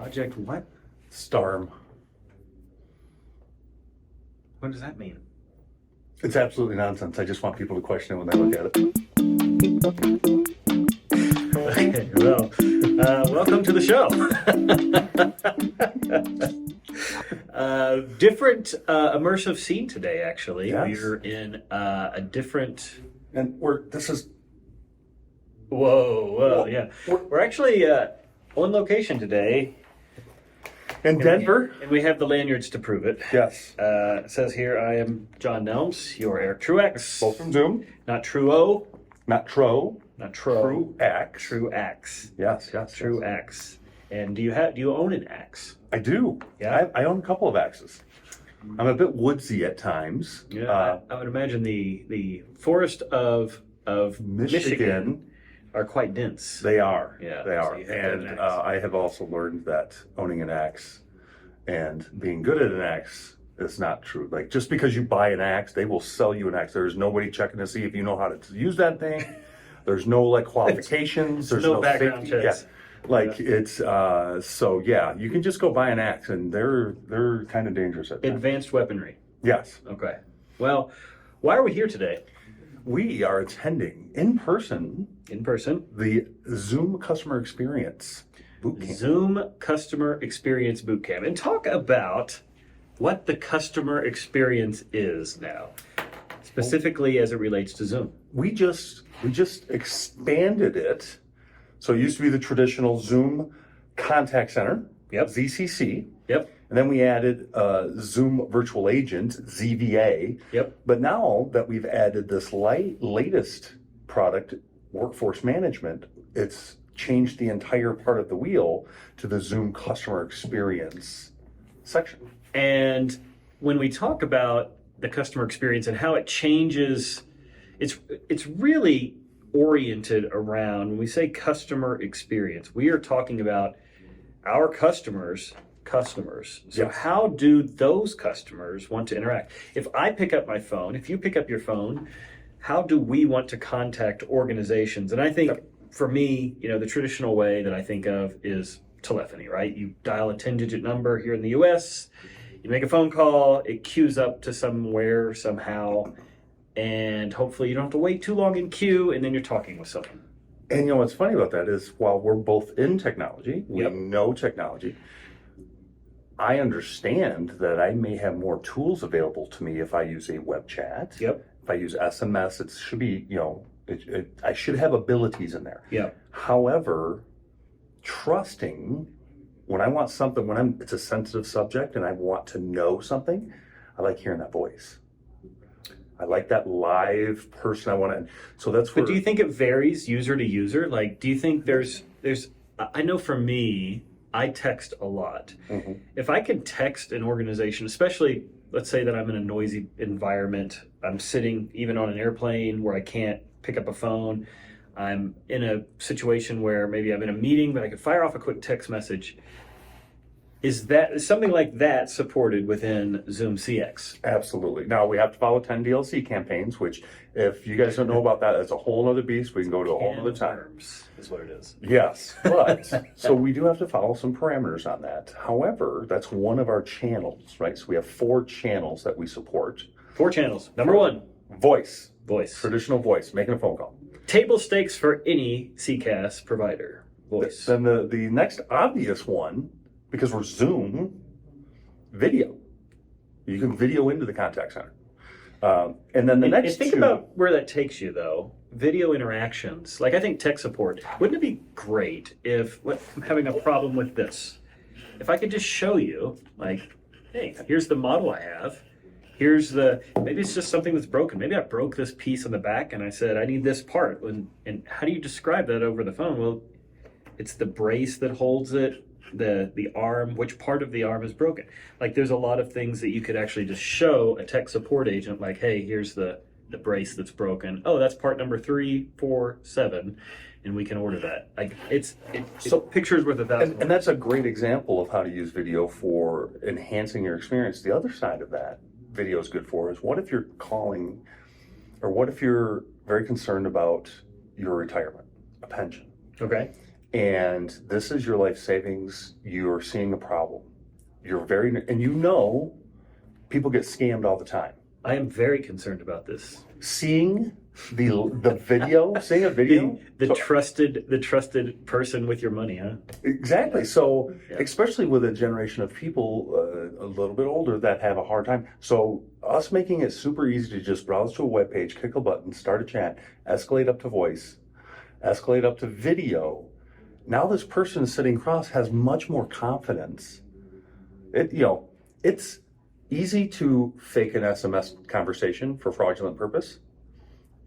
Project what? Starm. What does that mean? It's absolutely nonsense. I just want people to question it when they look at it. Okay, well, welcome to the show. Different immersive scene today, actually. Yes. We're in a different... And this is... Whoa, yeah. We're actually on location today. In Denver? And we have the lanyards to prove it. Yes. It says here, I am John Nelms, you're Eric Truex. Both from Zoom. Not Truo. Not Tro. Not Tro. Truex. Truex. Yes. Truex. And do you own an axe? I do. Yeah? I own a couple of axes. I'm a bit woodsy at times. Yeah, I would imagine the forest of Michigan are quite dense. They are. Yeah, They so are. you have to have an And axe. I have also learned that owning an axe and being good at an axe is not true. Like, just because you buy an axe, they will sell you an axe. There's nobody checking to see if you know how to use that thing. There's no like qualifications. There's no background safety. checks. Yeah. Like it's so yeah, you can just go buy an axe and they're kind of dangerous at times. Advanced weaponry. Yes. Okay. Well, why are we here today? We are attending in person the Zoom Customer Experience Bootcamp. Zoom Customer Experience Bootcamp, and talk about what the customer experience is now, specifically as it relates to Zoom. We just expanded it. So it used to be the traditional Zoom Contact Center, Yep. ZCC. Yep. And then we added Zoom Virtual Agent, ZVA. Yep. But now that we've added this latest product, Workforce Management, it's changed the entire part of the wheel to the Zoom Customer Experience section. And when we talk about the customer experience and how it changes, it's really oriented around, when we say customer experience, we are talking about our customers. So Yes. how do those customers want to interact? If I pick up my phone, if you pick up your phone, how do we want to contact organizations? And I think for me, the traditional way that I think of is telephony, right? You dial a 10-digit number here in the US, you make a phone call, it queues up to somewhere, somehow, and hopefully you don't have to wait too long in queue, and then you're talking with someone. And what's funny about that is, while we're both in technology, we Yep. know technology, I understand that I may have more tools available to me if I use a web chat. Yep. If I use SMS, it should be, I should have abilities in there. Yeah. However, trusting, when I want something, it's a sensitive subject and I want to know something, I like hearing that voice. I like that live person. So that's where. But do you think it varies user to user? Like, do you think there's, I know for me, I text a lot. Mm-hmm. If I can text an organization, especially, let's say that I'm in a noisy environment, I'm sitting even on an airplane where I can't pick up a phone, I'm in a situation where maybe I'm in a meeting, but I could fire off a quick text message. Is something like that supported within Zoom CX? Absolutely. Now, we have to follow 10 DLC campaigns, which, if you guys don't know about that, that's a whole other beast. We can go to a whole other time. Is what it is. Yes, but so we do have to follow some parameters on that. However, that's one of our channels, right? So we have 4 channels that we support. 4 channels. Number 1, Voice. voice. Traditional voice, making a phone call. Table stakes for any CCaaS provider. Voice. Then the next obvious one, because we're Zoom, video. You can video into the contact center. And then the next think about where that takes you, though. Video interactions. Like, I think tech support. Wouldn't it be great if I'm having a problem with this? If I could just show you, like, hey, here's the model I have. Maybe it's just something that's broken. Maybe I broke this piece on the back and I said, I need this part. And how do you describe that over the phone? Well, it's the brace that holds it, the arm, which part of the arm is broken. Like, there's a lot of things that you could actually just show a tech support agent, like, hey, here's the brace that's broken. Oh, that's part number 347, and we can order that. Like, it's pictures worth 1,000. And that's a great example of how to use video for enhancing your experience. The other side of that video is good for is, what if you're calling, or what if you're very concerned about your retirement, a pension? Okay. and this is your life savings. You're seeing a problem. And people get scammed all the time. I am very concerned about this. Seeing the video, seeing a video, The trusted person with your money, huh? exactly. So, Yeah. especially with a generation of people a little bit older that have a hard time. So, us making it super easy to just browse to a web page, click a button, start a chat, escalate up to voice, escalate up to video. Now, this person sitting across has much more confidence. It's easy to fake an SMS conversation for fraudulent purpose.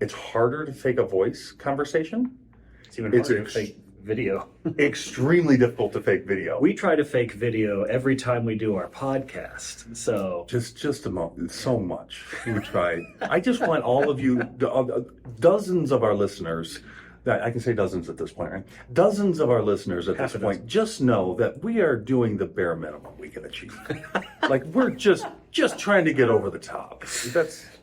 It's harder to fake a voice conversation. It's even harder to fake video. Extremely difficult to fake video. We try to fake video every time we do our podcast. So Just a moment. So much we try. I just want all of you, dozens of our listeners. I can say dozens at this point, right? Dozens of our listeners at this point just know that we are doing the bare minimum we can achieve. Like we're just trying to get over the top.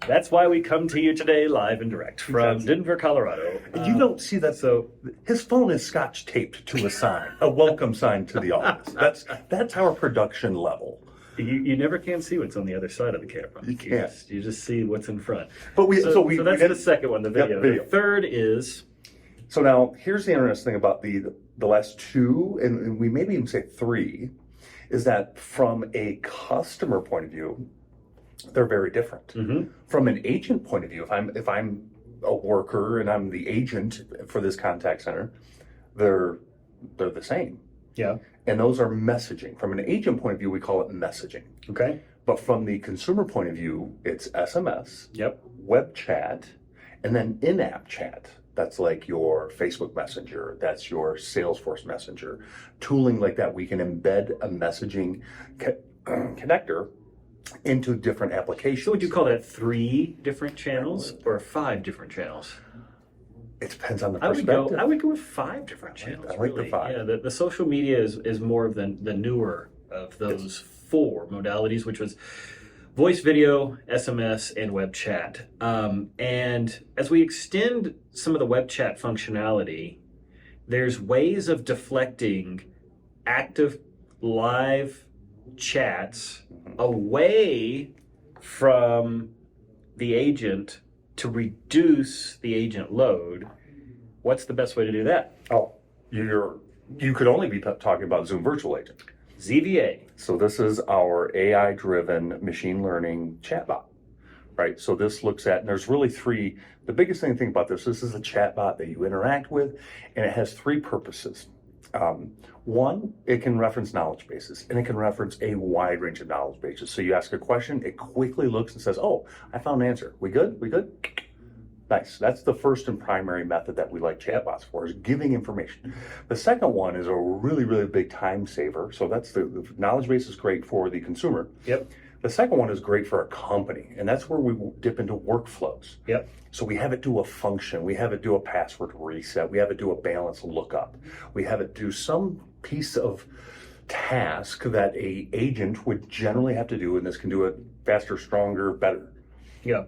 that's why we come to you today live and direct from Denver, Colorado. You don't see that. So his phone is scotch taped to a sign, a welcome sign to the office. That's our production level. You never can see what's on the other side of the camera. You can't. You just see what's in front. But so that's the second one, the video. Yep, video. The third is. So now, here's the interesting thing about the last two, and we maybe even say three, is that from a customer point of view, they're very different. Mm-hmm. From an agent point of view, if I'm a worker and I'm the agent for this contact center, they're the same. Yeah. And those are messaging. From an agent point of view, we call it messaging. Okay. But from the consumer point of view, it's SMS, Yep. web chat, and then in-app chat. That's like your Facebook Messenger, that's your Salesforce Messenger. Tooling like that, we can embed a messaging connector into different applications. So would you call that 3 different channels or 5 different channels? It depends on the perspective. I would go with 5 different channels. I like the really. 5. Yeah, the social media is more of the newer of those 4 modalities, which was voice, video, SMS, and web chat. And as we extend some of the web chat functionality, there's ways of deflecting active live chats away from the agent to reduce the agent load. What's the best way to do that? Oh, you could only be talking about Zoom Virtual Agent. ZVA. So this is our AI-driven machine learning chatbot, right? So this looks at, and there's really 3. The biggest thing to think about this is a chatbot that you interact with, and it has 3 purposes. One, it can reference knowledge bases, and it can reference a wide range of knowledge bases. So you ask a question, it quickly looks and says, "Oh, I found an answer. We good? We good?" Nice. That's the first and primary method that we like chatbots for, is giving information. The second one is a really, really big time saver. So that's the knowledge base is great for the consumer. Yep. The second one is great for a company, and that's where we dip into workflows. Yep. So we have it do a function, we have it do a password reset, we have it do a balance lookup, we have it do some piece of task that a agent would generally have to do, and this can do it faster, stronger, better. Yeah.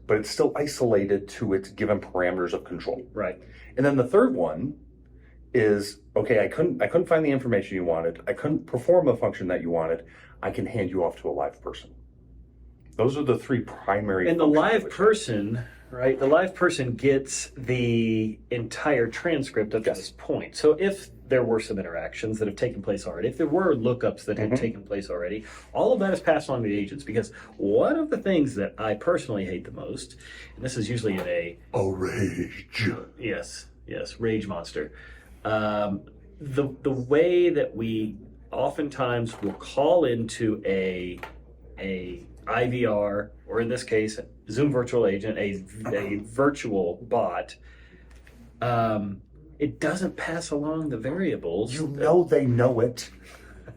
But it's still isolated to its given parameters of control. Right. And then the third one is, okay, I couldn't find the information you wanted. I couldn't perform the function that you wanted. I can hand you off to a live person. Those are the 3 primary. And the live person, right? The live person gets the entire transcript up to this point. So if there were some interactions that have taken place already, if there were lookups that had taken place already, all of that is passed on to the agents. Because one of the things that I personally hate the most, and this is usually in a rage. Yes, rage monster. The way that we oftentimes will call into a IVR, or in this case, Zoom Virtual Agent, a virtual bot. It doesn't pass along the variables. You know they know it.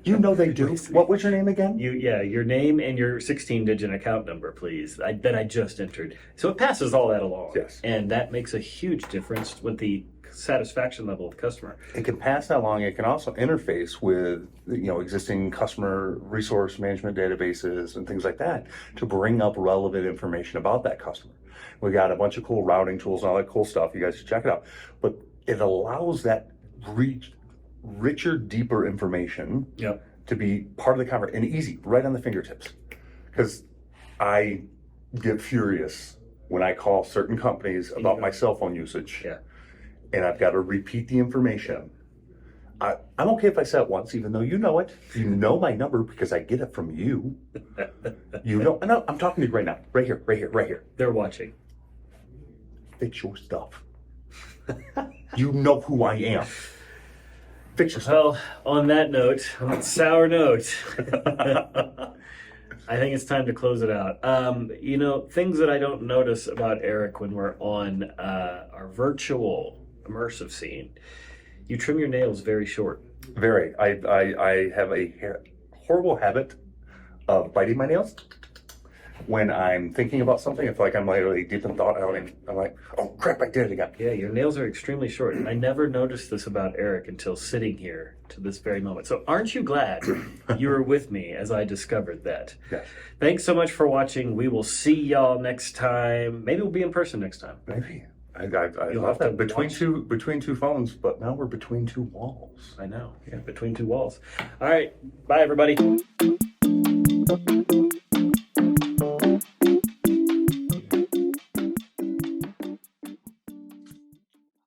You know they do. What was your name again? Your name and your 16-digit account number, please, that I just entered. So it passes all that along. Yes. And that makes a huge difference with the satisfaction level of the customer. It can pass that along. It can also interface with existing customer resource management databases and things like that to bring up relevant information about that customer. We got a bunch of cool routing tools and all that cool stuff. You guys should check it out. But it allows that richer, deeper information Yep. to be part of the conversation, and easy, right on the fingertips. Because I get furious when I call certain companies about my cell phone usage, Yeah. and I've got to repeat the information. I'm okay if I say it once, even though you know it. You know my number because I get it from you. You know, and I'm talking to you right now, right here, right here, right here. They're watching. Fix your stuff. You know who I am. Fix your stuff. Well, on that note, on that sour note, I think it's time to close it out. Things that I don't notice about Eric when we're on our virtual immersive scene. You trim your nails very short. Very. I have a horrible habit of biting my nails. When I'm thinking about something, I feel like I'm like deep in thought. I'm like, oh crap, I did it again. Yeah, your nails are extremely short. I never noticed this about Eric until sitting here to this very moment. So aren't you glad you were with me as I discovered that? Yes. Thanks so much for watching. We will see y'all next time. Maybe we'll be in person next time. Maybe. I You'll love have to that. watch. Between two phones, but now we're between two walls. I know. Yeah, between two walls. All right. Bye, everybody.